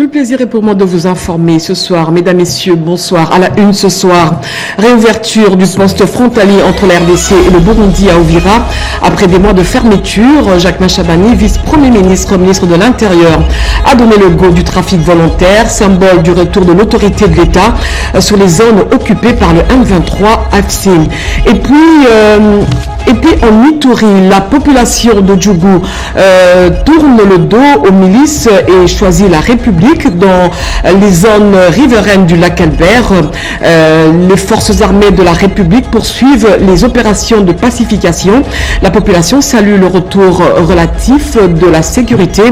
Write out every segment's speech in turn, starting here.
le plaisir est pour moi de vous informer ce soir. Mesdames, Messieurs, bonsoir. À la une ce soir, réouverture du poste frontalier entre la RDC et le Burundi à Uvira. Après des mois de fermeture, Jacques Machabani, vice-premier ministre, ministre de l'Intérieur, a donné le go du trafic volontaire, symbole du retour de l'autorité de l'État sur les zones occupées par le M23 AFC. Et puis en Ituri, la population de Djougou tourne le dos aux milices et choisit la République dans les zones riveraines du lac Albert. Les forces armées de la République poursuivent les opérations de pacification. La population salue le retour relatif de la sécurité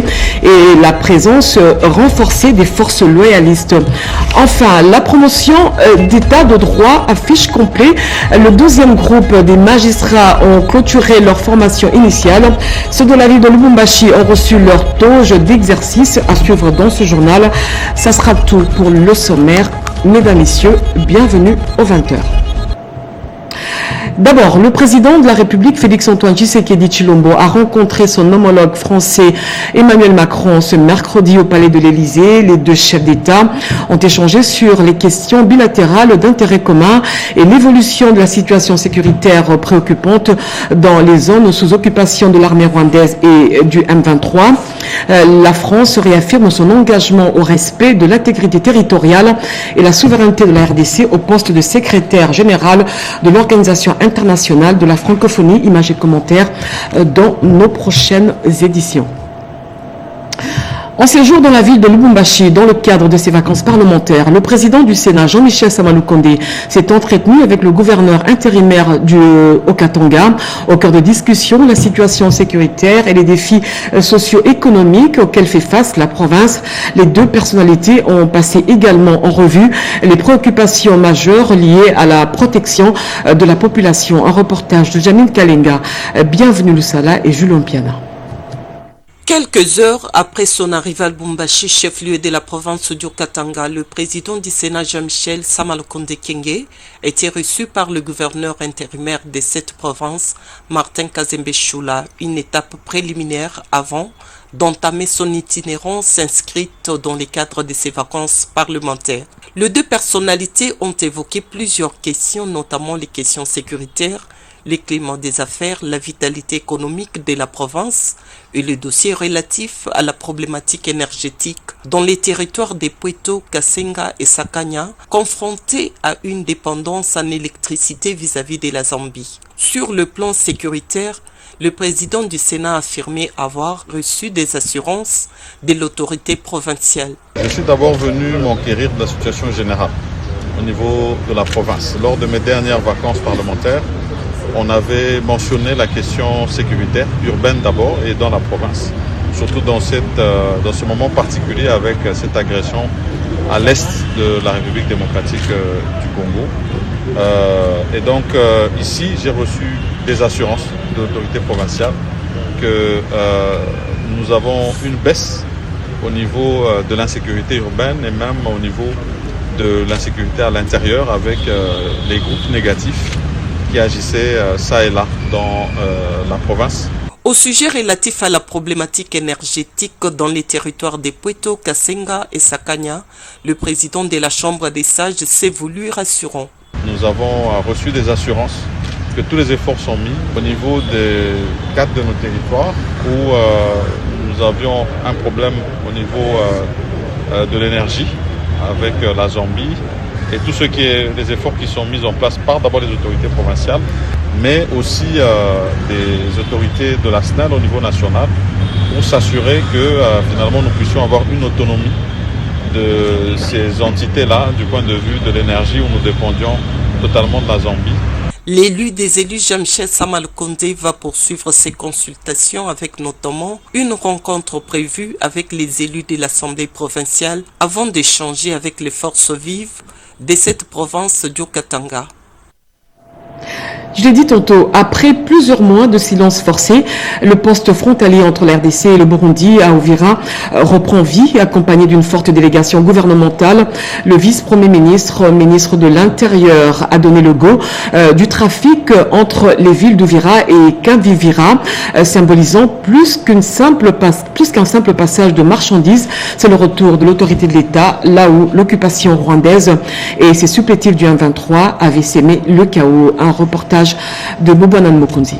et la présence renforcée des forces loyalistes. Enfin, la promotion d'état de droit affiche complet. Le 12e groupe des magistrats ont clôturé leur formation initiale. Ceux de la ville de Lubumbashi ont reçu leur tauge d'exercice à suivre dans ce journal. Ça sera tout pour le sommaire. Mesdames, Messieurs, bienvenue aux 20h. D'abord, le président de la République, Félix-Antoine Tshisekedi Tshilombo, a rencontré son homologue français Emmanuel Macron ce mercredi au Palais de l'Élysée. Les deux chefs d'État ont échangé sur les questions bilatérales d'intérêt commun et l'évolution de la situation sécuritaire préoccupante dans les zones sous occupation de l'armée rwandaise et du M23. La France réaffirme son engagement au respect de l'intégrité territoriale et la souveraineté de la RDC au poste de secrétaire général de l'Organisation internationale de la francophonie. Images et commentaires dans nos prochaines éditions. En séjour dans la ville de Lubumbashi, dans le cadre de ses vacances parlementaires, le président du Sénat, Jean-Michel Samaloukonde, s'est entretenu avec le gouverneur intérimaire du Haut-Katanga. Au cœur de discussion, la situation sécuritaire et les défis socio-économiques auxquels fait face la province. Les deux personnalités ont passé également en revue les préoccupations majeures liées à la protection de la population. Un reportage de Jamil Kalenga, Bienvenue Lusala et Julien Piana. Quelques heures après son arrivée à Lubumbashi, chef-lieu de la province du Katanga, le président du Sénat Jean-Michel Samaloukonde Kyenge a été reçu par le gouverneur intérimaire de cette province, Martin Kazembe Choula, une étape préliminaire avant d'entamer son itinérance inscrite dans le cadre de ses vacances parlementaires. Les deux personnalités ont évoqué plusieurs questions, notamment les questions sécuritaires, le climat des affaires, la vitalité économique de la province et le dossier relatif à la problématique énergétique dans les territoires des Pweto, Kasenga et Sakanya, confrontés à une dépendance en électricité vis-à-vis de la Zambie. Sur le plan sécuritaire, le président du Sénat a affirmé avoir reçu des assurances de l'autorité provinciale. Je suis d'abord venu m'enquérir de la situation générale au niveau de la province. Lors de mes dernières vacances parlementaires, on avait mentionné la question sécuritaire, urbaine d'abord et dans la province. Surtout dans ce moment particulier avec cette agression à l'est de la République démocratique du Congo. Et donc ici, j'ai reçu des assurances de l'autorité provinciale que nous avons une baisse au niveau de l'insécurité urbaine et même au niveau de l'insécurité à l'intérieur avec les groupes négatifs qui agissaient ça et là dans la province. Au sujet relatif à la problématique énergétique dans les territoires des Pweto, Kasenga et Sakanya, le président de la Chambre des sages s'est voulu rassurant. Nous avons reçu des assurances que tous les efforts sont mis au niveau des 4 de nos territoires où nous avions un problème au niveau de l'énergie avec la Zambie. Et tout ce qui est les efforts qui sont mis en place par d'abord les autorités provinciales, mais aussi des autorités de la SNEL au niveau national, pour s'assurer que finalement nous puissions avoir une autonomie de ces entités-là du point de vue de l'énergie où nous dépendions totalement de la Zambie. L'élu des élus Jean-Michel Samaloukonde va poursuivre ses consultations avec notamment une rencontre prévue avec les élus de l'Assemblée provinciale avant d'échanger avec les forces vives de cette province du Katanga. Je l'ai dit tantôt, après plusieurs mois de silence forcé, le poste frontalier entre la RDC et le Burundi à Uvira reprend vie, accompagné d'une forte délégation gouvernementale. Le vice-premier ministre, ministre de l'Intérieur, a donné le go du trafic entre les villes d'Uvira et Kavivira, symbolisant plus qu'un simple passage de marchandises. C'est le retour de l'autorité de l'État, là où l'occupation rwandaise et ses supplétifs du 1-23 avaient sémé le chaos. Un reportage de Boubouanan Mokonzi.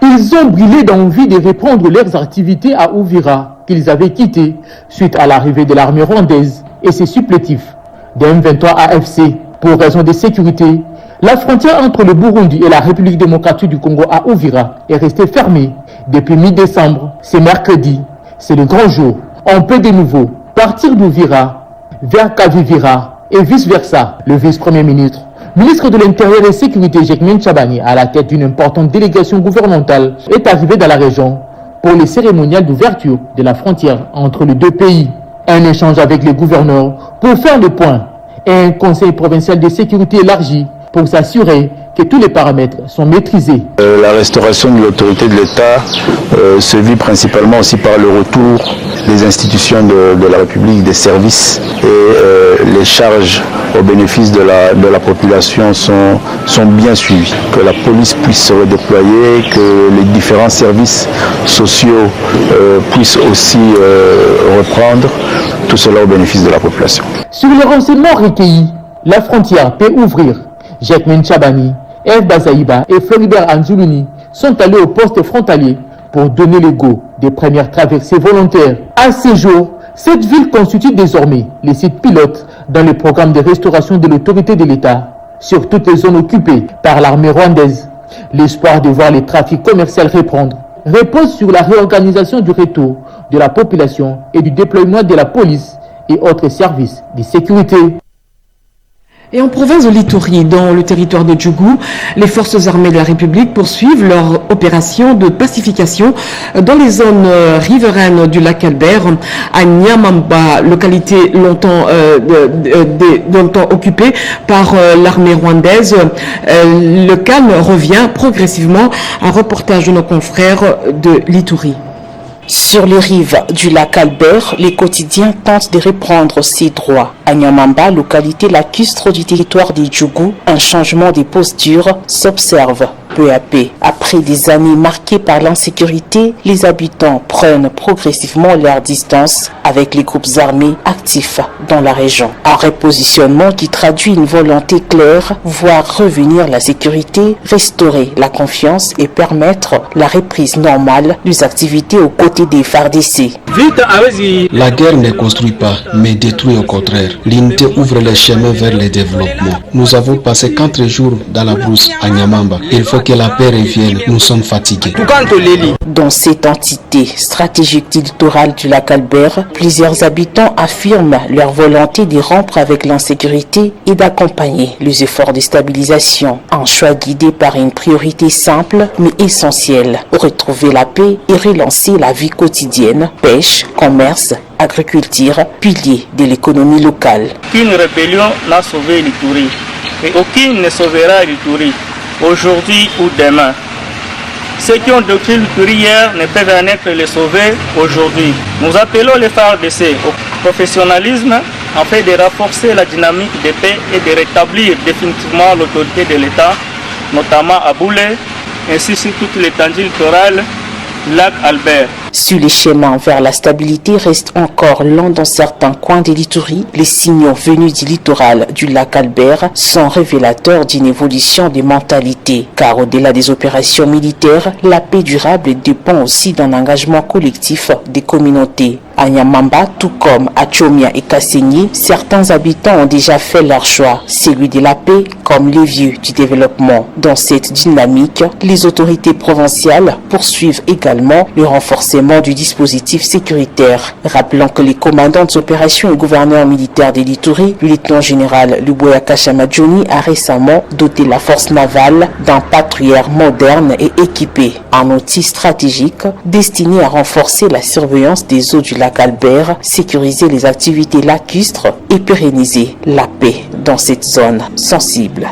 Ils ont brillé d'envie de reprendre leurs activités à Uvira, qu'ils avaient quittées suite à l'arrivée de l'armée rwandaise et ses supplétifs de M23 AFC. Pour raison de sécurité, la frontière entre le Burundi et la République démocratique du Congo à Uvira est restée fermée depuis mi-décembre. C'est mercredi, c'est le grand jour. On peut de nouveau partir d'Uvira vers Kavivira et vice-versa. Le vice-premier ministre de l'Intérieur et de la Sécurité, Jacquemain Chabani, à la tête d'une importante délégation gouvernementale, est arrivé dans la région pour les cérémoniales d'ouverture de la frontière entre les deux pays. Un échange avec les gouverneurs pour faire le point et un conseil provincial de sécurité élargi pour s'assurer que tous les paramètres sont maîtrisés. La restauration de l'autorité de l'État se vit principalement aussi par le retour des institutions de la République, des services, et les charges au bénéfice de la population sont bien suivies. Que la police puisse se redéployer, que les différents services sociaux puissent aussi reprendre, tout cela au bénéfice de la population. Sur les renseignements recueillis, la frontière peut ouvrir. Jacquemain Chabani, F. Bazaïba et Floribert Anzuluni sont allés au poste frontalier pour donner le go des premières traversées volontaires. À ce jour, cette ville constitue désormais les sites pilotes dans le programme de restauration de l'autorité de l'État sur toutes les zones occupées par l'armée rwandaise. L'espoir de voir les trafics commerciaux reprendre repose sur la réorganisation du retour de la population et du déploiement de la police et autres services de sécurité. Et en province de l'Ituri, dans le territoire de Djougou, les forces armées de la République poursuivent leur opération de pacification dans les zones riveraines du lac Albert, à Nyamamba, localité longtemps occupée par l'armée rwandaise. Le calme revient progressivement. Un reportage de nos confrères de l'Ituri. Sur les rives du lac Albert, les quotidiens tentent de reprendre ses droits. À Nyamamba, localité lacustre du territoire des Djougou, un changement de posture s'observe peu à peu. Après des années marquées par l'insécurité, les habitants prennent progressivement leur distance avec les groupes armés actifs dans la région. Un repositionnement qui traduit une volonté claire, voir revenir la sécurité, restaurer la confiance et permettre la reprise normale des activités aux côtés des FARDC. La guerre ne construit pas, mais détruit au contraire. L'unité ouvre les chemins vers le développement. Nous avons passé 4 jours dans la brousse à Nyamamba. Il faut que la paix revienne. Nous sommes fatigués. Dans cette entité stratégique du littoral du lac Albert, plusieurs habitants affirment leur volonté de rompre avec l'insécurité et d'accompagner les efforts de stabilisation. Un choix guidé par une priorité simple mais essentielle, retrouver la paix et relancer la vie quotidienne, pêche, commerce, agriculture, pilier de l'économie locale. Aucune rébellion n'a sauvé l'Ituri et aucune ne sauvera l'Ituri aujourd'hui ou demain. Ceux qui ont détruit l'Ituri hier ne peuvent en être les sauver aujourd'hui. Nous appelons les FARDC au professionnalisme afin de renforcer la dynamique de paix et de rétablir définitivement l'autorité de l'État, notamment à Boulé, ainsi sur toute l'étendue littorale lac Albert. Sur les chemins vers la stabilité restent encore longs dans certains coins de l'Ituri. Les signaux venus du littoral du lac Albert sont révélateurs d'une évolution des mentalités. Car au-delà des opérations militaires, la paix durable dépend aussi d'un engagement collectif des communautés. À Nyamamba, tout comme à Tchomia et Kassenyi, certains habitants ont déjà fait leur choix, celui de la paix comme levier du développement. Dans cette dynamique, les autorités provinciales poursuivent également le renforcement du dispositif sécuritaire. Rappelons que les commandants des opérations et gouverneurs militaires de l'Ituri, le lieutenant-général Luboya Kashamadjouni, a récemment doté la force navale d'un patrouilleur moderne et équipé, un outil stratégique destiné à renforcer la surveillance des eaux du lac Albert, sécuriser les activités lacustres et pérenniser la paix dans cette zone sensible.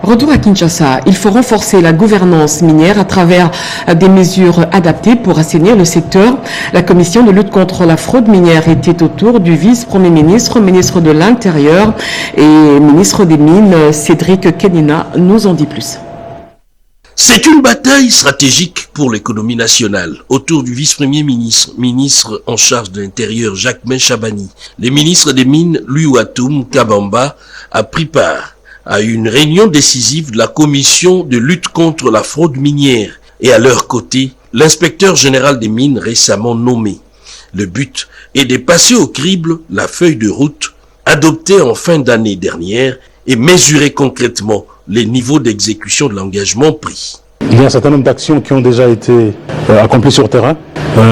Retour à Kinshasa, il faut renforcer la gouvernance minière à travers des mesures adaptées pour assainir le secteur. La commission de lutte contre la fraude minière était autour du vice-premier ministre, ministre de l'Intérieur et ministre des Mines, Cédric Kenina, nous en dit plus. C'est une bataille stratégique pour l'économie nationale, autour du vice-premier ministre, ministre en charge de l'Intérieur, Jacquemain Chabani. Les ministres des Mines, Louatoum Kabamba, a pris part à une réunion décisive de la commission de lutte contre la fraude minière et à leur côté, l'inspecteur général des mines récemment nommé. Le but est de passer au crible la feuille de route adoptée en fin d'année dernière et mesurer concrètement les niveaux d'exécution de l'engagement pris. Il y a un certain nombre d'actions qui ont déjà été accomplies sur le terrain,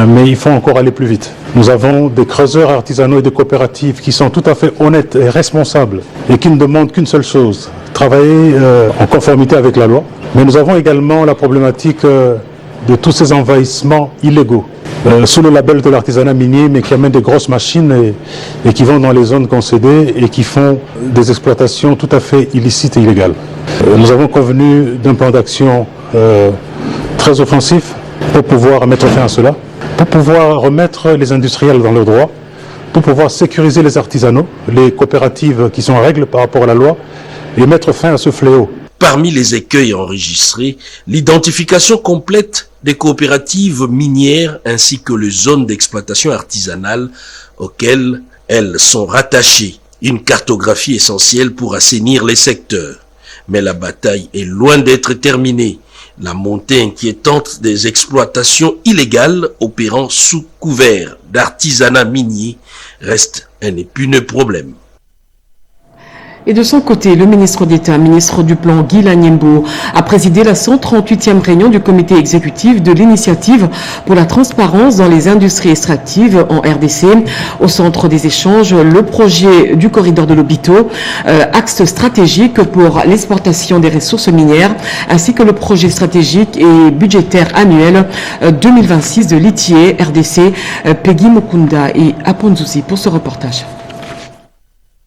mais il faut encore aller plus vite. Nous avons des creuseurs artisanaux et des coopératives qui sont tout à fait honnêtes et responsables et qui ne demandent qu'une seule chose, travailler en conformité avec la loi. Mais nous avons également la problématique de tous ces envahissements illégaux sous le label de l'artisanat minier, mais qui amènent des grosses machines et qui vont dans les zones concédées et qui font des exploitations tout à fait illicites et illégales. Nous avons convenu d'un plan d'action très offensif pour pouvoir mettre fin à cela, pour pouvoir remettre les industriels dans leurs droits, pour pouvoir sécuriser les artisanaux, les coopératives qui sont en règle par rapport à la loi et mettre fin à ce fléau. Parmi les écueils enregistrés, l'identification complète des coopératives minières ainsi que les zones d'exploitation artisanale auxquelles elles sont rattachées. Une cartographie essentielle pour assainir les secteurs. Mais la bataille est loin d'être terminée. La montée inquiétante des exploitations illégales opérant sous couvert d'artisanat minier reste un épineux problème. Et de son côté, le ministre d'État, ministre du Plan Guy Lanyembo, a présidé la 138e réunion du comité exécutif de l'initiative pour la transparence dans les industries extractives en RDC. Au centre des échanges, le projet du corridor de l'Obito, axe stratégique pour l'exportation des ressources minières, ainsi que le projet stratégique et budgétaire annuel 2026 de l'ITIE RDC. Peggy Mukunda et Aponzuzi pour ce reportage.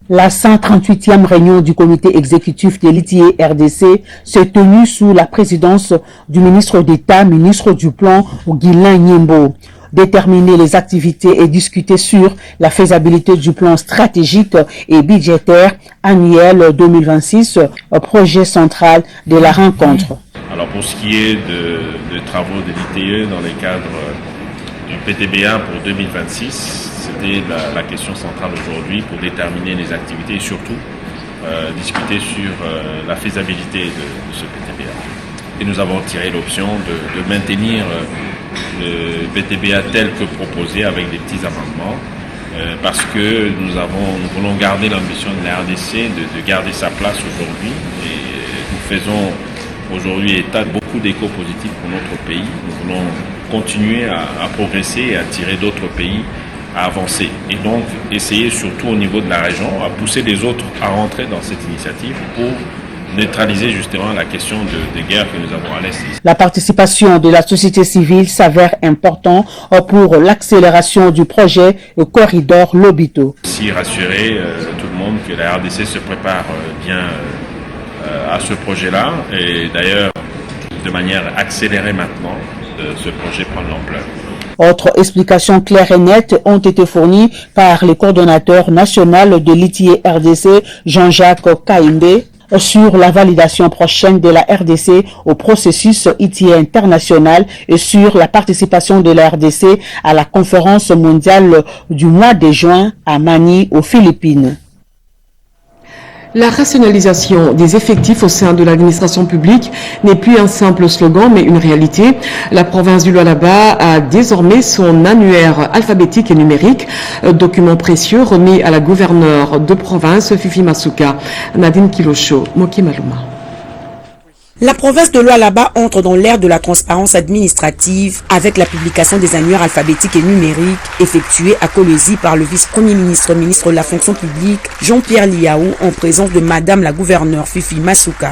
La 138e réunion du comité exécutif de l'ITIE RDC s'est tenue sous la présidence du ministre d'État, ministre du Plan, Guy Lanyembo. Déterminer les activités et discuter sur la faisabilité du plan stratégique et budgétaire annuel 2026, projet central de la rencontre. Alors pour ce qui est de travaux de l'ITIE dans le cadre du PTBA pour 2026, c'était la question centrale aujourd'hui pour déterminer les activités et surtout discuter sur la faisabilité de ce PTBA. Et nous avons tiré l'option de maintenir le PTBA tel que proposé avec des petits amendements parce que nous voulons garder l'ambition de la RDC de garder sa place aujourd'hui et nous faisons aujourd'hui état de beaucoup d'échos positifs pour notre pays. Nous voulons continuer à progresser et à attirer d'autres pays à avancer. Et donc, essayer surtout au niveau de la région, à pousser les autres à rentrer dans cette initiative pour neutraliser justement la question de guerre que nous avons à l'Est. La participation de la société civile s'avère importante pour l'accélération du projet corridor Lobito. Aussi rassurer tout le monde que la RDC se prépare bien à ce projet-là et d'ailleurs de manière accélérée maintenant, ce projet prend de l'ampleur. Autres explications claires et nettes ont été fournies par le coordonnateur national de l'ITIE RDC, Jean-Jacques Kaïmbe, sur la validation prochaine de la RDC au processus ITIE international et sur la participation de la RDC à la conférence mondiale du mois de juin à Manille, aux Philippines. La rationalisation des effectifs au sein de l'administration publique n'est plus un simple slogan, mais une réalité. La province du Lualaba a désormais son annuaire alphabétique et numérique, document précieux remis à la gouverneure de province, Fifi Masuka. Nadine Kilosho, Moki Maluma. La province de Lualaba entre dans l'ère de la transparence administrative avec la publication des annuaires alphabétiques et numériques effectués à Kolwezi par le vice-premier ministre, ministre de la fonction publique, Jean-Pierre Liaou, en présence de Madame la gouverneure Fifi Masuka.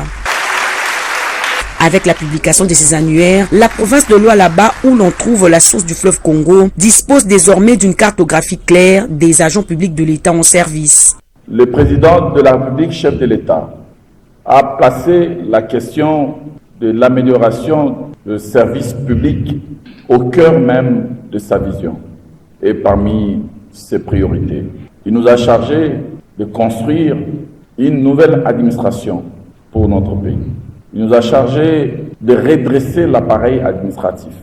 Avec la publication de ces annuaires, la province de Lualaba, où l'on trouve la source du fleuve Congo, dispose désormais d'une cartographie claire des agents publics de l'État en service. Le président de la République, chef de l'État, a placé la question de l'amélioration du service public au cœur même de sa vision et parmi ses priorités. Il nous a chargé de construire une nouvelle administration pour notre pays. Il nous a chargé de redresser l'appareil administratif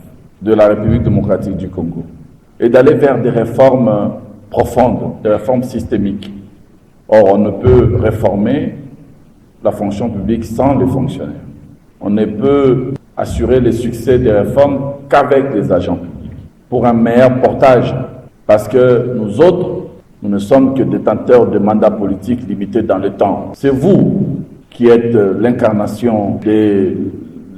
de la République démocratique du Congo et d'aller vers des réformes profondes, des réformes systémiques. Or, on ne peut réformer la fonction publique sans les fonctionnaires. On ne peut assurer le succès des réformes qu'avec les agents publics pour un meilleur portage. Parce que nous autres, nous ne sommes que détenteurs de mandats politiques limités dans le temps. C'est vous qui êtes l'incarnation de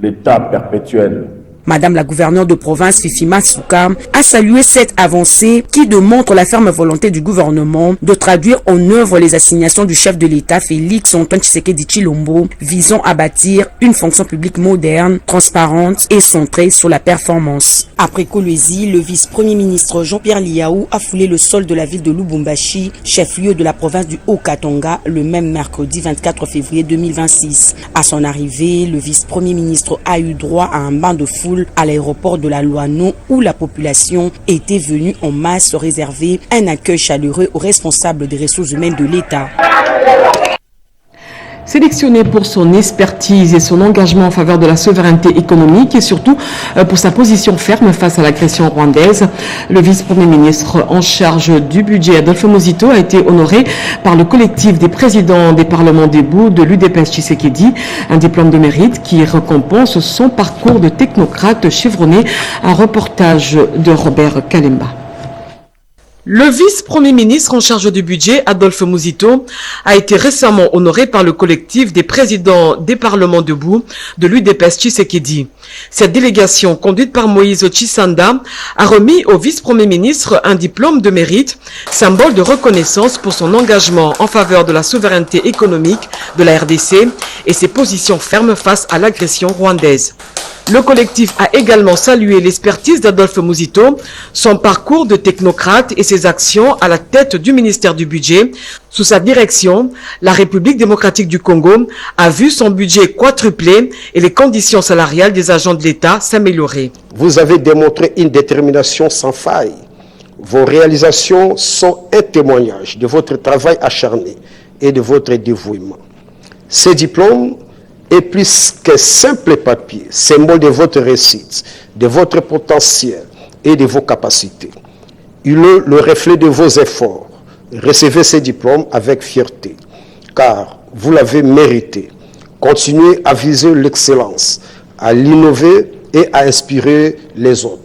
l'État perpétuel. Madame la gouverneure de province Fifima Souka a salué cette avancée qui démontre la ferme volonté du gouvernement de traduire en œuvre les assignations du chef de l'État Félix Antoine Tshisekedi Tshilombo visant à bâtir une fonction publique moderne, transparente et centrée sur la performance. Après Kolwezi, le vice-premier ministre Jean-Pierre Liaou a foulé le sol de la ville de Lubumbashi, chef-lieu de la province du Haut-Katanga, le même mercredi 24 février 2026. À son arrivée, le vice-premier ministre a eu droit à un bain de foule à l'aéroport de la Loano où la population était venue en masse réserver un accueil chaleureux aux responsables des ressources humaines de l'État. Sélectionné pour son expertise et son engagement en faveur de la souveraineté économique et surtout pour sa position ferme face à l'agression rwandaise, le vice-premier ministre en charge du budget Adolphe Muzito a été honoré par le collectif des présidents des parlements debout de l'UDPS Tshisekedi, un diplôme de mérite qui récompense son parcours de technocrate chevronné. Un reportage de Robert Kalemba. Le vice-premier ministre en charge du budget, Adolphe Muzito, a été récemment honoré par le collectif des présidents des parlements debout de l'UDPS Tshisekedi. Cette délégation, conduite par Moïse Chisanda, a remis au vice-premier ministre un diplôme de mérite, symbole de reconnaissance pour son engagement en faveur de la souveraineté économique de la RDC et ses positions fermes face à l'agression rwandaise. Le collectif a également salué l'expertise d'Adolphe Muzito, son parcours de technocrate et ses actions à la tête du ministère du Budget. Sous sa direction, la République démocratique du Congo a vu son budget quadrupler et les conditions salariales des agents de l'État s'améliorer. Vous avez démontré une détermination sans faille. Vos réalisations sont un témoignage de votre travail acharné et de votre dévouement. Ces diplômes est plus que simple papier, symbole de votre réussite, de votre potentiel et de vos capacités. Il est le reflet de vos efforts. Recevez ces diplômes avec fierté, car vous l'avez mérité. Continuez à viser l'excellence, à l'innover et à inspirer les autres.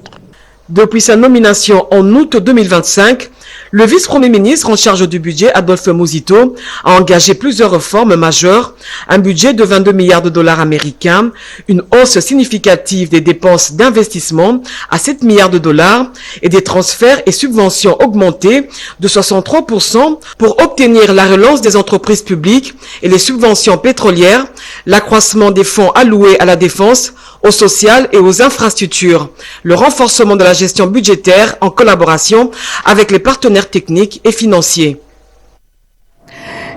Depuis sa nomination en août 2025, le vice-premier ministre en charge du budget, Adolphe Muzito, a engagé plusieurs réformes majeures, un budget de 22 milliards de dollars américains, une hausse significative des dépenses d'investissement à 7 milliards de dollars et des transferts et subventions augmentés de 63% pour obtenir la relance des entreprises publiques et les subventions pétrolières, l'accroissement des fonds alloués à la défense, au social et aux infrastructures, le renforcement de la gestion budgétaire en collaboration avec les partenaires techniques et financiers.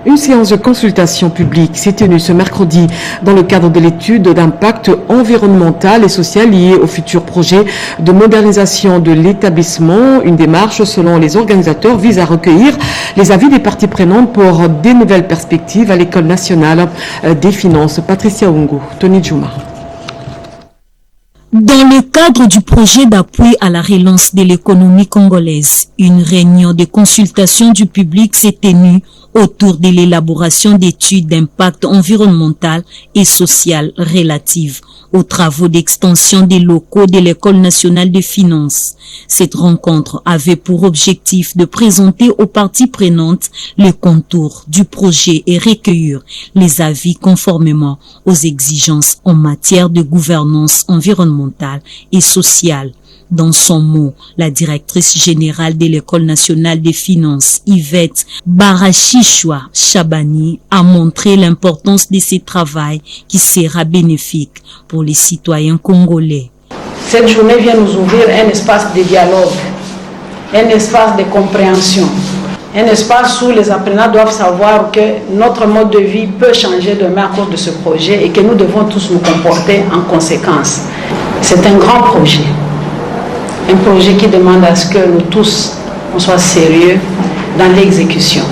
Une séance de consultation publique s'est tenue ce mercredi dans le cadre de l'étude d'impact environnemental et social lié au futur projet de modernisation de l'établissement. Une démarche, selon les organisateurs, vise à recueillir les avis des parties prenantes pour des nouvelles perspectives à l'École nationale des finances. Patricia Ungu, Tony Djouma. Dans le cadre du projet d'appui à la relance de l'économie congolaise, une réunion de consultation du public s'est tenue autour de l'élaboration d'études d'impact environnemental et social relatives aux travaux d'extension des locaux de l'École nationale des finances. Cette rencontre avait pour objectif de présenter aux parties prenantes les contours du projet et recueillir les avis conformément aux exigences en matière de gouvernance environnementale et sociale. Dans son mot, la directrice générale de l'École nationale des finances, Yvette Barachichwa Chabani, a montré l'importance de ce travail qui sera bénéfique pour les citoyens congolais. Cette journée vient nous ouvrir un espace de dialogue, un espace de compréhension un espace où les apprenants doivent savoir que notre mode de vie peut changer demain à cause de ce projet et que nous devons tous nous comporter en conséquence. C'est un grand projet. Un projet qui demande à ce que nous tous, on soit sérieux dans l'exécution.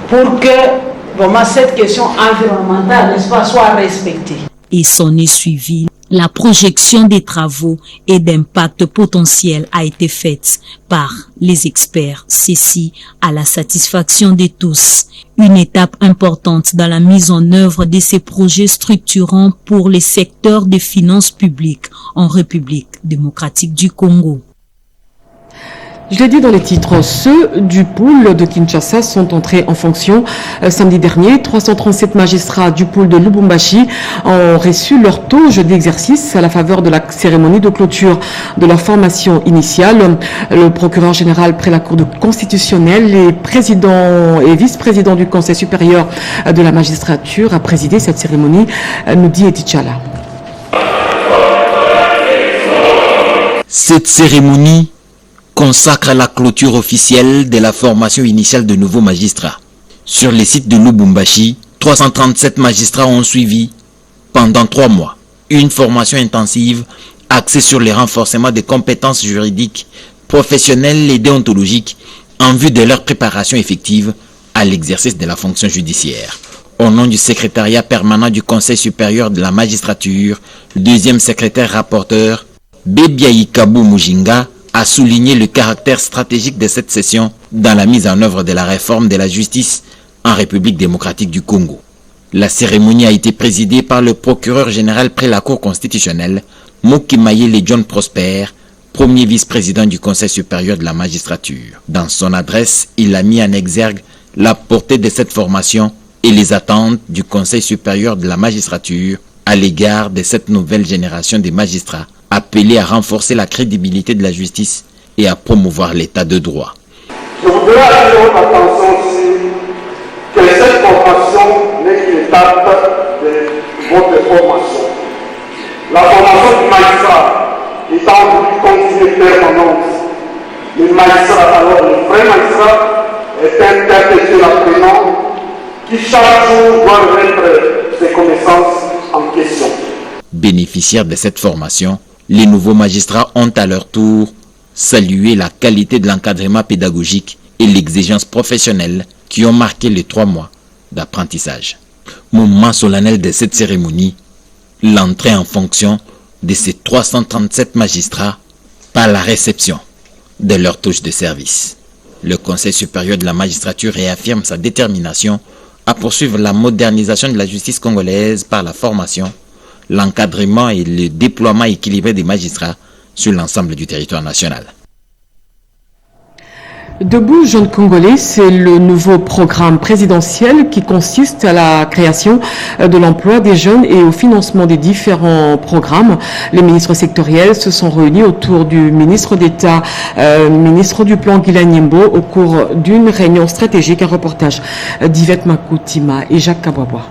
Pour que vraiment cette question environnementale, n'est-ce pas, soit respectée. Et s'en est suivi. La projection des travaux et d'impact potentiel a été faite par les experts. Ceci à la satisfaction de tous. Une étape importante dans la mise en œuvre de ces projets structurants pour les secteurs des finances publiques en République démocratique du Congo. Je l'ai dit dans les titres, ceux du pôle de Kinshasa sont entrés en fonction samedi dernier. 337 magistrats du pôle de Lubumbashi ont reçu leur tauge d'exercice à la faveur de la cérémonie de clôture de leur formation initiale. Le procureur général près la Cour constitutionnelle et président et vice-président du Conseil supérieur de la magistrature a présidé cette cérémonie, nous dit Etichala. Cette cérémonie consacre la clôture officielle de la formation initiale de nouveaux magistrats. Sur les sites de Lubumbashi, 337 magistrats ont suivi pendant 3 mois une formation intensive axée sur le renforcement des compétences juridiques, professionnelles et déontologiques en vue de leur préparation effective à l'exercice de la fonction judiciaire. Au nom du secrétariat permanent du Conseil supérieur de la magistrature, le deuxième secrétaire rapporteur, Bebiaï Kabou Mujinga, a souligné le caractère stratégique de cette session dans la mise en œuvre de la réforme de la justice en République démocratique du Congo. La cérémonie a été présidée par le procureur général près la Cour constitutionnelle, Mokimayele John Prosper, premier vice-président du Conseil supérieur de la magistrature. Dans son adresse, il a mis en exergue la portée de cette formation et les attentes du Conseil supérieur de la magistrature à l'égard de cette nouvelle génération de magistrats appelés à renforcer la crédibilité de la justice et à promouvoir l'état de droit. Je voudrais attirer votre attention ici que cette formation n'est qu'une étape de votre formation. La formation du magistrat étant voulu continuer permanente. Le magistrat, alors le vrai magistrat, est un tel que l'apprenant qui chaque jour doit remettre ses connaissances en question. Bénéficiaires de cette formation, les nouveaux magistrats ont à leur tour salué la qualité de l'encadrement pédagogique et l'exigence professionnelle qui ont marqué les 3 mois d'apprentissage. Moment solennel de cette cérémonie, l'entrée en fonction de ces 337 magistrats par la réception de leur touche de service. Le Conseil supérieur de la magistrature réaffirme sa détermination à poursuivre la modernisation de la justice congolaise par la formation, l'encadrement et le déploiement équilibré des magistrats sur l'ensemble du territoire national. Debout Jeunes Congolais, c'est le nouveau programme présidentiel qui consiste à la création de l'emploi des jeunes et au financement des différents programmes. Les ministres sectoriels se sont réunis autour du ministre d'État, ministre du Plan Guilain Nyembo, au cours d'une réunion stratégique. Un reportage d'Yvette Makoutima et Jacques Kabwabwa.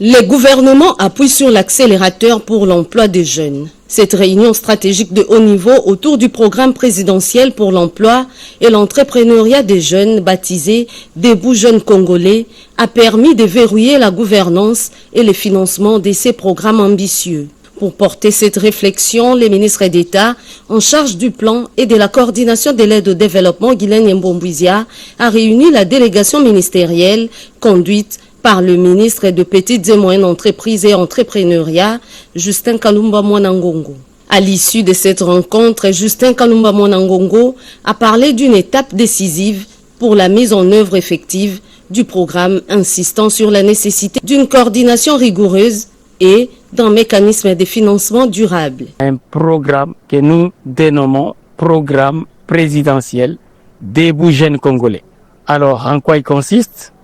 Les gouvernements appuient sur l'accélérateur pour l'emploi des jeunes. Cette réunion stratégique de haut niveau autour du programme présidentiel pour l'emploi et l'entrepreneuriat des jeunes, baptisé Debout Jeunes Congolais, a permis de verrouiller la gouvernance et le financement de ces programmes ambitieux. Pour porter cette réflexion, les ministres d'État en charge du plan et de la coordination de l'aide au développement, Guilain Nyembo-Mbouizia, a réuni la délégation ministérielle conduite par le ministre de Petites et Moyennes Entreprises et Entrepreneuriat, Justin Kalumba Mwanangongo. À l'issue de cette rencontre, Justin Kalumba Mwanangongo a parlé d'une étape décisive pour la mise en œuvre effective du programme, insistant sur la nécessité d'une coordination rigoureuse et d'un mécanisme de financement durable. Un programme que nous dénommons programme présidentiel Debout Jeunes Congolais. Alors, en quoi il consiste ?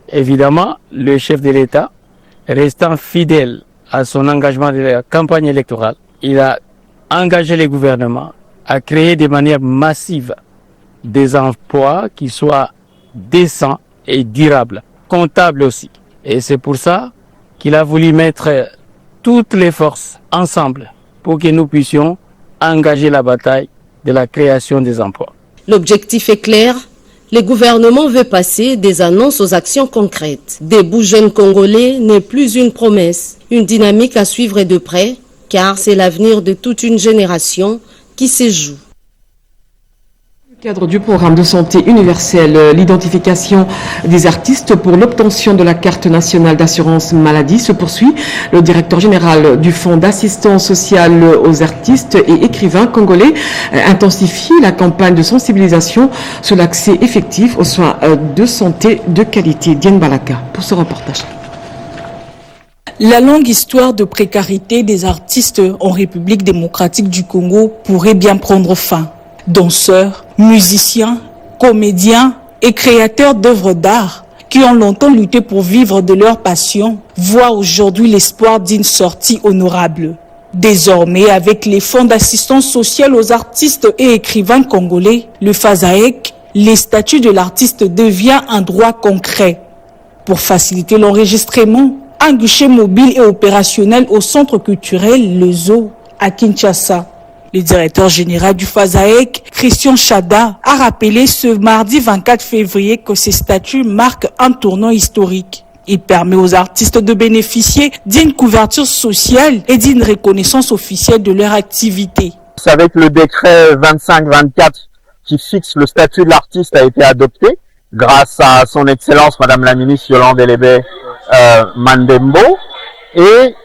Évidemment, le chef de l'État, restant fidèle à son engagement de la campagne électorale, il a engagé les gouvernements à créer de manière massive des emplois qui soient décents et durables, comptables aussi. Et c'est pour ça qu'il a voulu mettre toutes les forces ensemble pour que nous puissions engager la bataille de la création des emplois. L'objectif est clair, Le gouvernement veut passer des annonces aux actions concrètes. Debout jeunes Congolais n'est plus une promesse, une dynamique à suivre de près, car c'est l'avenir de toute une génération qui se joue. Cadre du programme de santé universelle, l'identification des artistes pour l'obtention de la carte nationale d'assurance maladie se poursuit. Le directeur général du Fonds d'assistance sociale aux artistes et écrivains congolais intensifie la campagne de sensibilisation sur l'accès effectif aux soins de santé de qualité. Diane Balaka pour ce reportage. La longue histoire de précarité des artistes en République démocratique du Congo pourrait bien prendre fin. Danseurs, musiciens, comédiens et créateurs d'œuvres d'art qui ont longtemps lutté pour vivre de leur passion voient aujourd'hui l'espoir d'une sortie honorable. Désormais, avec les fonds d'assistance sociale aux artistes et écrivains congolais, le FASAEC, les statuts de l'artiste devient un droit concret. Pour faciliter l'enregistrement, un guichet mobile et opérationnel au centre culturel Le Zoo à Kinshasa. Le directeur général du FASAEC, Christian Chada, a rappelé ce mardi 24 février que ces statuts marquent un tournant historique. Il permet aux artistes de bénéficier d'une couverture sociale et d'une reconnaissance officielle de leur activité. C'est avec le décret 25-24 qui fixe le statut de l'artiste a été adopté grâce à son excellence Madame la ministre Yolande Elébé Mandembo, et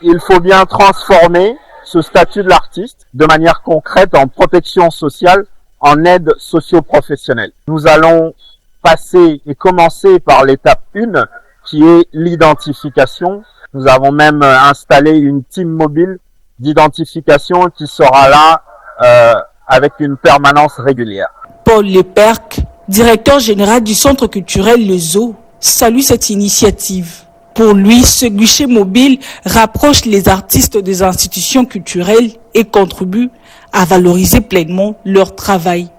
il faut bien transformer ce statut de l'artiste de manière concrète en protection sociale, en aide socio-professionnelle. Nous allons passer et commencer par l'étape 1 qui est l'identification. Nous avons même installé une team mobile d'identification qui sera là avec une permanence régulière. Paul Leperc, directeur général du centre culturel Le Zoo, salue cette initiative. Pour lui, ce guichet mobile rapproche les artistes des institutions culturelles et contribue à valoriser pleinement leur travail.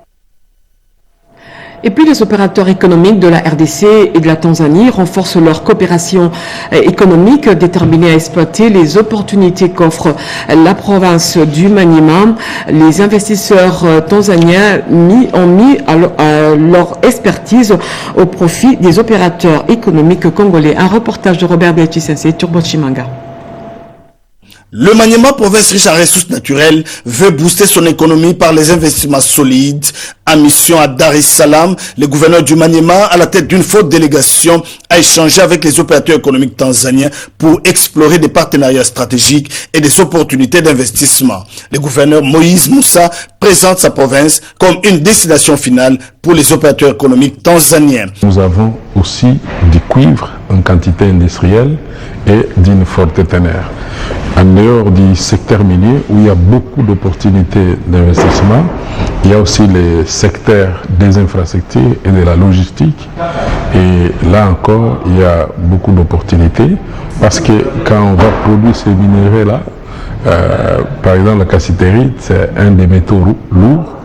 Et puis les opérateurs économiques de la RDC et de la Tanzanie renforcent leur coopération économique déterminée à exploiter les opportunités qu'offre la province du Maniema. Les investisseurs tanzaniens ont mis leur expertise au profit des opérateurs économiques congolais. Un reportage de Robert Beatrice Turbo Chimanga. Le Maniema, province riche en ressources naturelles, veut booster son économie par les investissements solides. En mission à Dar es Salaam, le gouverneur du Maniema, à la tête d'une forte délégation, a échangé avec les opérateurs économiques tanzaniens pour explorer des partenariats stratégiques et des opportunités d'investissement. Le gouverneur Moïse Moussa présente sa province comme une destination finale pour les opérateurs économiques tanzaniens. Nous avons aussi du cuivre en quantité industrielle et d'une forte teneur. En dehors du secteur minier, où il y a beaucoup d'opportunités d'investissement, il y a aussi les secteurs des infrastructures et de la logistique. Et là encore, il y a beaucoup d'opportunités, parce que quand on va produire ces minéraux-là, par exemple la cassitérite, c'est un des métaux lourds,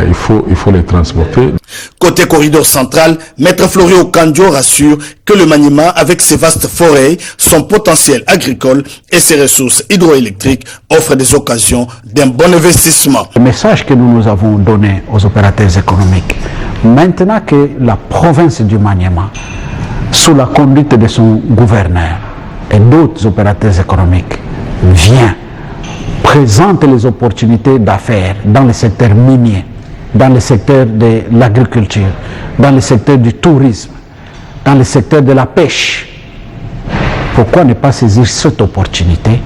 il faut les transporter. Côté corridor central, Maître Florio Okandio rassure que le Maniema, avec ses vastes forêts, son potentiel agricole et ses ressources hydroélectriques, offre des occasions d'un bon investissement. Le message que nous avons donné aux opérateurs économiques, maintenant que la province du Maniema, sous la conduite de son gouverneur et d'autres opérateurs économiques, vient, présente les opportunités d'affaires dans le secteur minier, dans le secteur de l'agriculture, dans le secteur du tourisme, dans le secteur de la pêche. Pourquoi ne pas saisir cette opportunité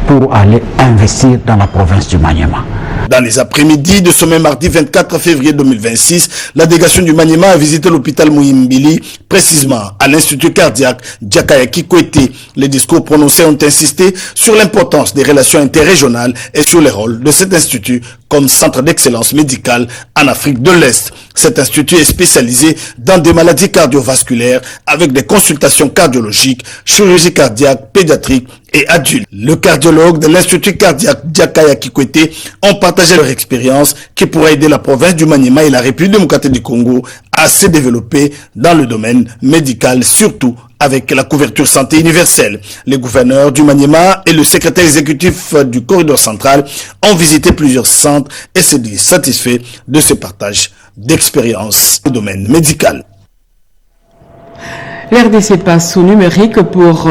pour aller investir dans la province du Maniema? Dans les après-midi de ce même mardi 24 février 2026, la délégation du Maniema a visité l'hôpital Muhimbili, précisément à l'Institut cardiaque Jakaya Kikwete. Les discours prononcés ont insisté sur l'importance des relations interrégionales et sur le rôle de cet institut comme centre d'excellence médicale en Afrique de l'Est. Cet institut est spécialisé dans des maladies cardiovasculaires avec des consultations cardiologiques, chirurgie cardiaque, pédiatrique et adultes. Le cardiologue de l'Institut cardiaque Jakaya Kikwete ont partagé leur expérience qui pourrait aider la province du Maniema et la République démocratique du Congo à se développer dans le domaine médical, surtout avec la couverture santé universelle. Les gouverneurs du Maniema et le secrétaire exécutif du corridor central ont visité plusieurs centres et se disent satisfaits de ce partage d'expérience au domaine médical. L'RDC passe au numérique pour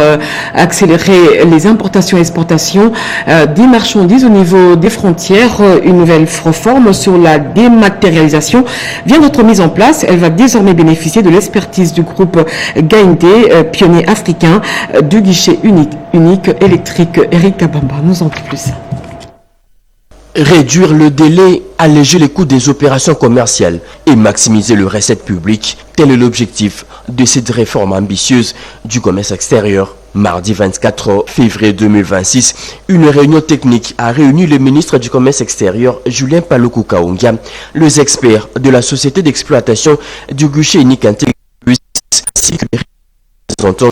accélérer les importations et exportations des marchandises au niveau des frontières. Une nouvelle réforme sur la dématérialisation vient d'être mise en place. Elle va désormais bénéficier de l'expertise du groupe Gaindé, pionnier africain du guichet unique électrique. Eric Kabamba nous en dit plus. Réduire le délai, alléger les coûts des opérations commerciales et maximiser le recette publique, tel est l'objectif de cette réforme ambitieuse du commerce extérieur. Mardi 24 février 2026, une réunion technique a réuni le ministre du commerce extérieur Julien Paluku Kaungia, les experts de la société d'exploitation du guichet unique intégré ainsi que les représentants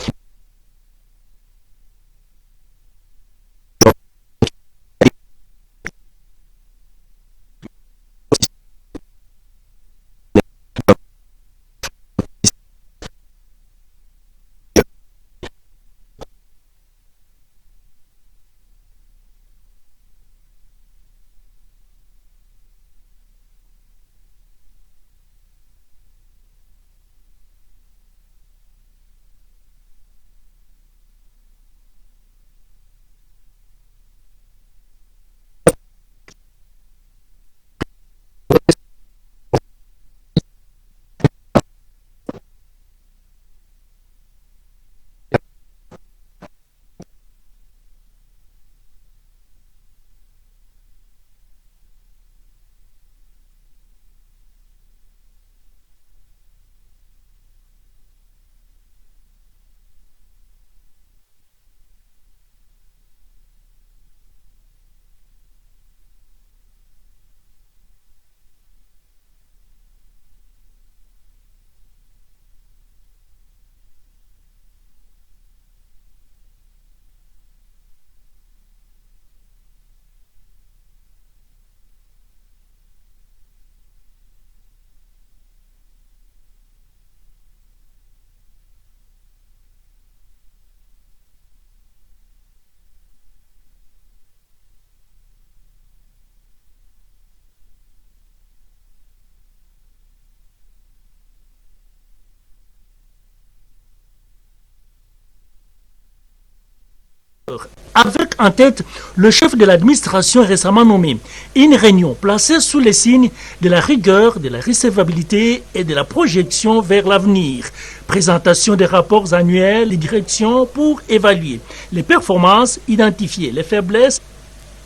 avec en tête le chef de l'administration récemment nommé. Une réunion placée sous les signes de la rigueur, de la recevabilité et de la projection vers l'avenir. Présentation des rapports annuels des directions pour évaluer les performances, identifier les faiblesses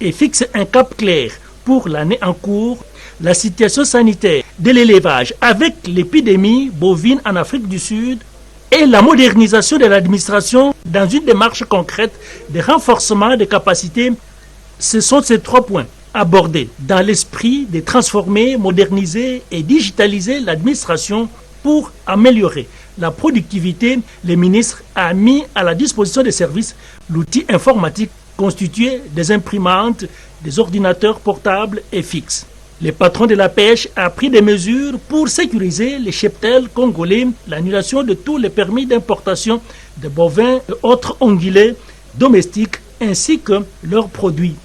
et fixer un cap clair pour l'année en cours. La situation sanitaire de l'élevage avec l'épidémie bovine en Afrique du Sud et la modernisation de l'administration dans une démarche concrète de renforcement des capacités. Ce sont ces 3 points abordés dans l'esprit de transformer, moderniser et digitaliser l'administration pour améliorer la productivité. Le ministre a mis à la disposition des services l'outil informatique constitué des imprimantes, des ordinateurs portables et fixes. Le patron de la pêche a pris des mesures pour sécuriser les cheptels congolais, l'annulation de tous les permis d'importation de bovins et autres ongulés domestiques ainsi que leurs produits.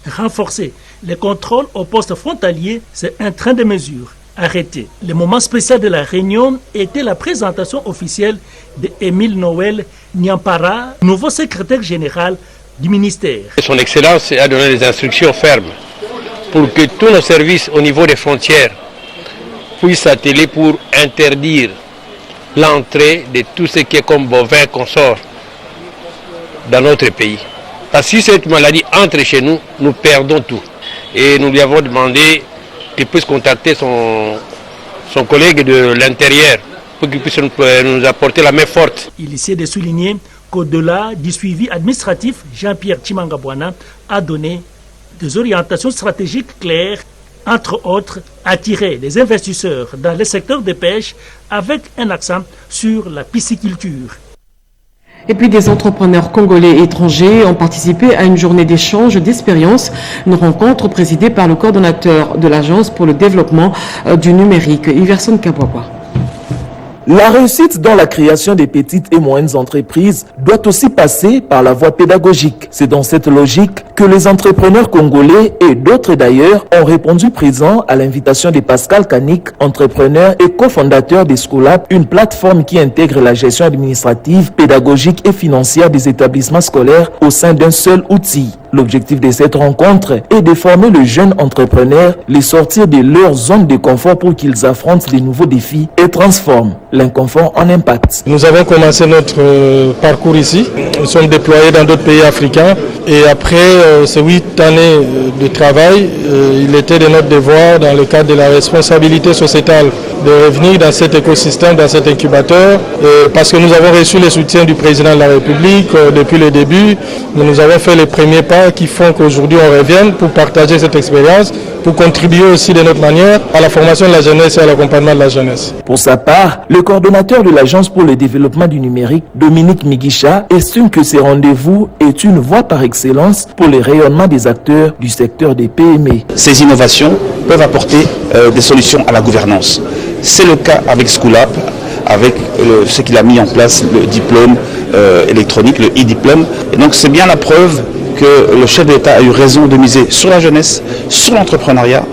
Renforcer les contrôles aux postes frontaliers, c'est un train de mesures arrêté. Le moment spécial de la réunion était la présentation officielle d'Émile Noël Nyampara, nouveau secrétaire général du ministère. Son Excellence a donné des instructions fermes pour que tous nos services au niveau des frontières puissent s'atteler pour interdire l'entrée de tout ce qui est comme bovin qu'on sort dans notre pays. Parce que si cette maladie entre chez nous, nous perdons tout. Et nous lui avons demandé qu'il puisse contacter son collègue de l'intérieur pour qu'il puisse nous apporter la main forte. Il essaie de souligner qu'au-delà du suivi administratif, Jean-Pierre Chimangabwana a donné des orientations stratégiques claires, entre autres, attirer les investisseurs dans le secteur des pêches avec un accent sur la pisciculture. Et puis des entrepreneurs congolais et étrangers ont participé à une journée d'échange d'expériences, une rencontre présidée par le coordonnateur de l'Agence pour le développement du numérique, Iverson Kabwabwa. La réussite dans la création des petites et moyennes entreprises doit aussi passer par la voie pédagogique. C'est dans cette logique que les entrepreneurs congolais et d'autres d'ailleurs ont répondu présent à l'invitation de Pascal Kanik, entrepreneur et cofondateur d'Escolab, une plateforme qui intègre la gestion administrative, pédagogique et financière des établissements scolaires au sein d'un seul outil. L'objectif de cette rencontre est de former les jeunes entrepreneurs, les sortir de leur zone de confort pour qu'ils affrontent de nouveaux défis et transforment l'inconfort en impact. Nous avons commencé notre parcours ici. Nous sommes déployés dans d'autres pays africains. Et après ces 8 années de travail, il était de notre devoir, dans le cadre de la responsabilité sociétale, de revenir dans cet écosystème, dans cet incubateur, parce que nous avons reçu le soutien du président de la République depuis le début. Nous avons fait les premiers pas qui font qu'aujourd'hui on revienne pour partager cette expérience, pour contribuer aussi de notre manière à la formation de la jeunesse et à l'accompagnement de la jeunesse. Pour sa part, le coordonnateur de l'Agence pour le développement du numérique, Dominique Migisha, estime que ces rendez-vous est une voie par excellence pour le rayonnement des acteurs du secteur des PME. Ces innovations peuvent apporter des solutions à la gouvernance. C'est le cas avec Schoolab, avec ce qu'il a mis en place, le diplôme électronique, le e-diplôme. Et donc c'est bien la preuve que le chef de l'État a eu raison de miser sur la jeunesse, sur l'entrepreneuriat,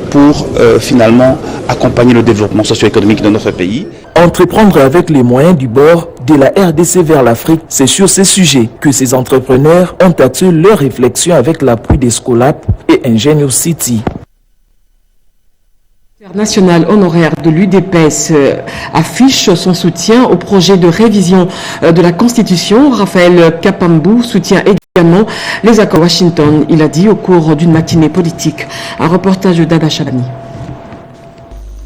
pour finalement accompagner le développement socio-économique de notre pays. Entreprendre avec les moyens du bord de la RDC vers l'Afrique, c'est sur ces sujets que ces entrepreneurs ont axé leur réflexion avec l'appui des Schoolab et Ingenious City. National honoraire de l'UDPS affiche son soutien au projet de révision de la Constitution. Raphaël Kapambou soutient également les accords Washington, il a dit au cours d'une matinée politique. Un reportage de Dada Chabani.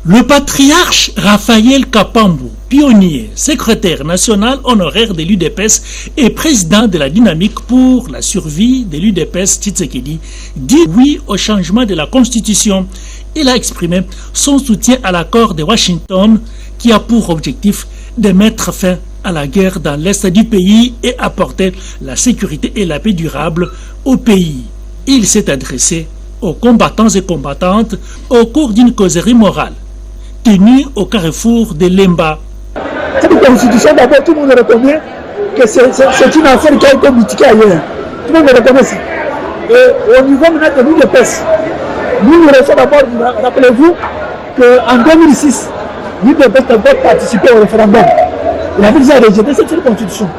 Le patriarche Raphaël Kapambou, pionnier, secrétaire national honoraire de l'UDPS et président de la dynamique pour la survie de l'UDPS Tshisekedi, dit oui au changement de la Constitution. Il a exprimé son soutien à l'accord de Washington qui a pour objectif de mettre fin à la guerre dans l'est du pays et apporter la sécurité et la paix durable au pays. Il s'est adressé aux combattants et combattantes au cours d'une causerie morale tenue au carrefour de Lemba. Cette constitution, d'abord, tout le monde reconnaît que c'est une affaire qui a été critiquée ailleurs. Tout le monde reconnaît ça. Et au niveau maintenant de l'UDPS, nous recevons d'abord, rappelez-vous qu'en 2006, l'UDPS devait participer au référendum. Il avait déjà rejeté cette constitution.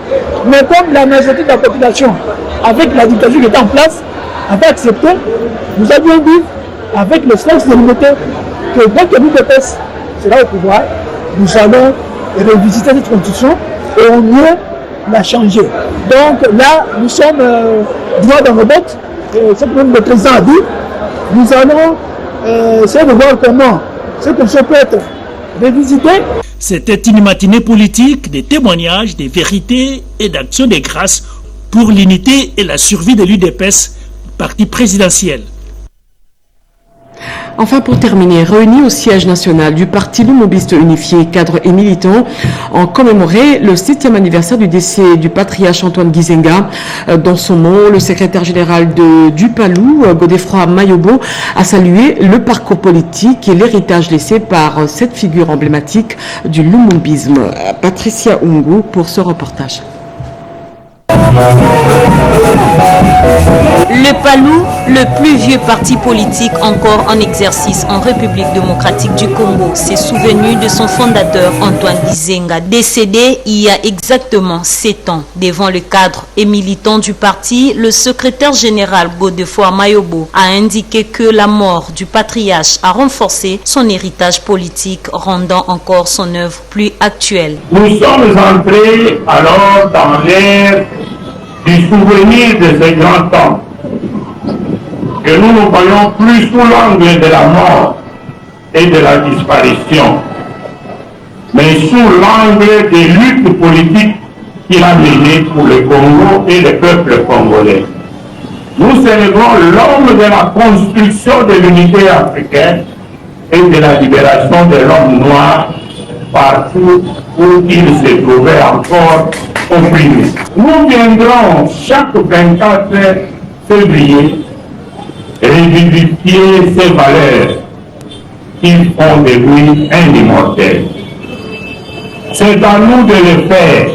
Mais comme la majorité de la population, avec la dictature qui était en place, avait accepté, nous avions dit, avec le sens de l'unité, que dès que l'UDPS sera au pouvoir, nous allons revisiter cette constitution et au mieux la changer. Donc là, nous sommes droit dans nos bottes. Ce que le président a dit, nous allons essayer de voir comment cette constitution peut être révisitée. C'était une matinée politique, des témoignages, des vérités et d'actions de grâce pour l'unité et la survie de l'UDPS, parti présidentiel. Enfin, pour terminer, réunis au siège national du Parti Lumobiste Unifié, cadres et militants, ont commémoré le 7e anniversaire du décès du patriarche Antoine Gizenga. Dans son mot, le secrétaire général du Palou, Godefroy Mayobo, a salué le parcours politique et l'héritage laissé par cette figure emblématique du lumobisme. Patricia Ungu pour ce reportage. Le Palou, le plus vieux parti politique encore en exercice en République démocratique du Congo, s'est souvenu de son fondateur Antoine Gizenga, décédé il y a exactement 7 ans. Devant le cadre et militant du parti, le secrétaire général Godefroy Mayobo a indiqué que la mort du patriarche a renforcé son héritage politique, rendant encore son œuvre plus actuelle. Nous sommes entrés alors dans l'ère du souvenir de ces grands temps, que nous ne voyons plus sous l'angle de la mort et de la disparition, mais sous l'angle des luttes politiques qu'il a menées pour le Congo et le peuple congolais. Nous célébrons l'homme de la construction de l'unité africaine et de la libération de l'homme noir partout où il se trouvait encore opprimé. Nous viendrons chaque 24 février revivifier ces valeurs qui font de lui un immortel. C'est à nous de le faire.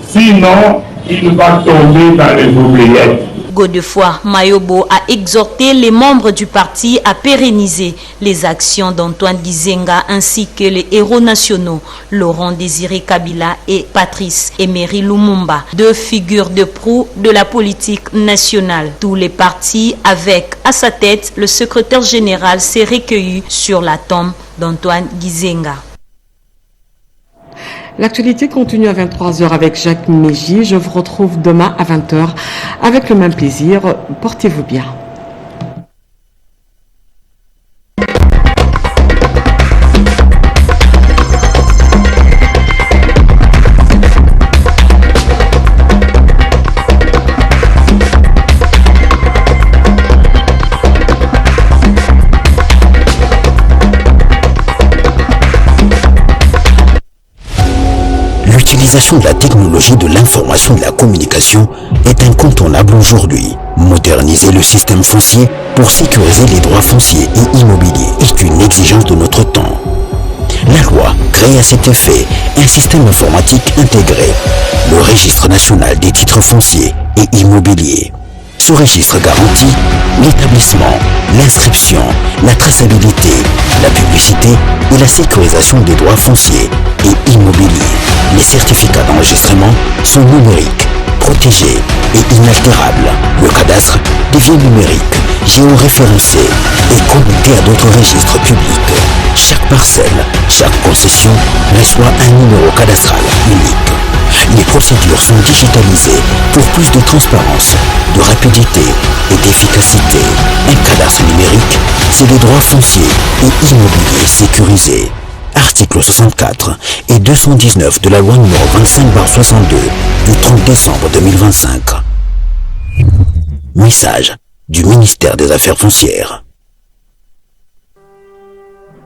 Sinon, il va tomber dans les oubliettes. Godefroid Mayobo a exhorté les membres du parti à pérenniser les actions d'Antoine Gizenga ainsi que les héros nationaux Laurent Désiré Kabila et Patrice Emery Lumumba, deux figures de proue de la politique nationale. Tous les partis, avec à sa tête le secrétaire général, s'est recueilli sur la tombe d'Antoine Gizenga. L'actualité continue à 23h avec Jacques Mégy. Je vous retrouve demain à 20h avec le même plaisir. Portez-vous bien. L'utilisation de la technologie de l'information et de la communication est incontournable aujourd'hui. Moderniser le système foncier pour sécuriser les droits fonciers et immobiliers est une exigence de notre temps. La loi crée à cet effet un système informatique intégré, le Registre national des titres fonciers et immobiliers. Ce registre garantit l'établissement, l'inscription, la traçabilité, la publicité et la sécurisation des droits fonciers et immobiliers. Les certificats d'enregistrement sont numériques, protégés et inaltérables. Le cadastre devient numérique, géoréférencé et connecté à d'autres registres publics. Chaque parcelle, chaque concession reçoit un numéro cadastral unique. Les procédures sont digitalisées pour plus de transparence, de rapidité et d'efficacité. Un cadastre numérique, c'est des droits fonciers et immobiliers sécurisés. Articles 64 et 219 de la loi numéro 25/62 du 30 décembre 2025. Message du ministère des Affaires foncières.